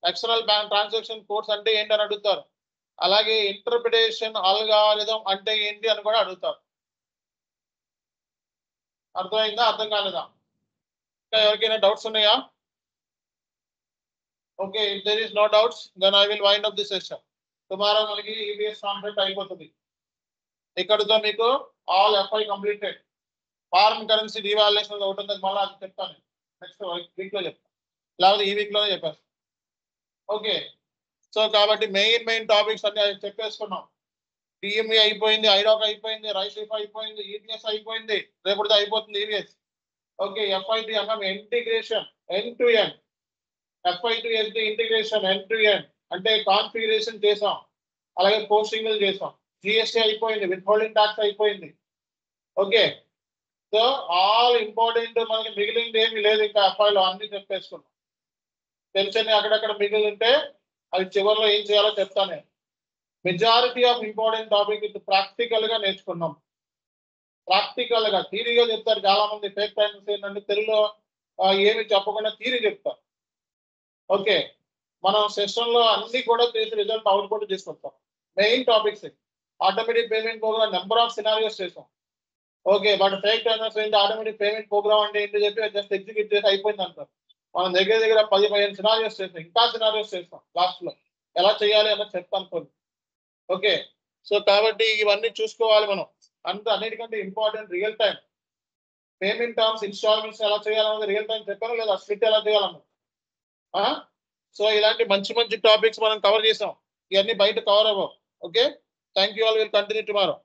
ఎక్స్టర్నల్ బ్యాంక్ ట్రాన్సాక్షన్ కోడ్స్ అంటే ఏంటి అని అడుగుతారు. అలాగే ఇంటర్ప్రిటేషన్ అల్గారిథం అంటే ఏంటి అని కూడా అడుగుతారు. అర్థమైందా? అర్థం కాలేదా? ఇంకా ఎవరికైనా డౌట్స్ ఉన్నాయా? Okay, if there is no doubts then I will wind up the session. Tomorrow మనకి ఈబీఎస్ కాన్సెప్ట్ అయిపోతుంది. ఇక్కడితో మీకు all FI completed. Foreign currency devaluation ఒకటి ఉంది, మళ్ళీ అది చెప్తాను నెక్స్ట్ వీక్ లో చెప్తాను, లేకపోతే ఈ వీక్ లోనే చెప్పాను. ఓకే, సో కాబట్టి మెయిన్ టాపిక్స్ అన్ని చెప్పేసుకున్నాం. టీఎంఈ అయిపోయింది, ఐడాక్ అయిపోయింది, రైసిఫ్ అయిపోయింది, ఈపీఎస్ అయిపోయింది, రేపటితో అయిపోతుంది ఈపీఎస్. ఓకే, ఎఫ్ఐటి అన్నాం integration end to end. FIT అంటే ఇంటిగ్రేషన్ ఎండ్ టు ఎండ్ అంటే కాన్ఫిగరేషన్ చేసాం, అలాగే పోస్టింగ్ చేసాం, జిఎస్టీ అయిపోయింది, విత్ హోల్డింగ్ ట్యాక్స్ అయిపోయింది. ఓకే, సో ఆల్ ఇంపార్టెంట్, మనకి మిగిలింది ఏమి లేదు ఇంకా ఎఫ్ఐలో అన్ని చెప్పేసుకున్నాం. తెలిసిన అక్కడక్కడ మిగిలి ఉంటే అది చివరిలో ఏం చేయాలో చెప్తాను నేను. మెజారిటీ ఆఫ్ ఇంపార్టెంట్ టాపిక్ ఇది ప్రాక్టికల్ గా నేర్చుకున్నాం. ప్రాక్టికల్ గా థీరీగా చెప్తారు చాలా మంది. ఫేక్ టైమ్స్ ఏంటంటే తెలుగులో ఏమి చెప్పకుండా థీరీ చెప్తారు. ఓకే, మనం సెషన్ లో అన్ని కూడా చేసి రిజల్ట్ అవుట్పుట్ తీసుకొస్తాం. Main topics automatic payment program number of scenarios చేసాం. ఓకే, బట్ ఫేక్ టైమ్స్ ఏంటి, ఆటోమేటిక్ పేమెంట్ ప్రోగ్రామ్ అంటే ఏంటి చెప్పి జస్ట్ ఎగ్జిక్యూట్ చేసి అయిపోయింది అంటారు. మనం దగ్గర 10-15 సినారియోస్ చేస్తాం, ఇంకా సినారియోస్ చేస్తాం. లాస్ట్ లో ఎలా చేయాలి అన్నది చెప్తాను కొన్ని. ఓకే, సో కాబట్టి ఇవన్నీ చూసుకోవాలి మనం. అన్నిటికంటే important real time payment terms, instalments ఎలా చేయాలన్నది రియల్ టైం చెప్పాను లేదా, స్ప్లిట్ ఎలా చేయాలన్నది. సో ఇలాంటి మంచి టాపిక్స్ మనం కవర్ చేసాం. ఇవన్నీ బయట కవర్ అవ్వవు. Okay, thank you all, will continue tomorrow.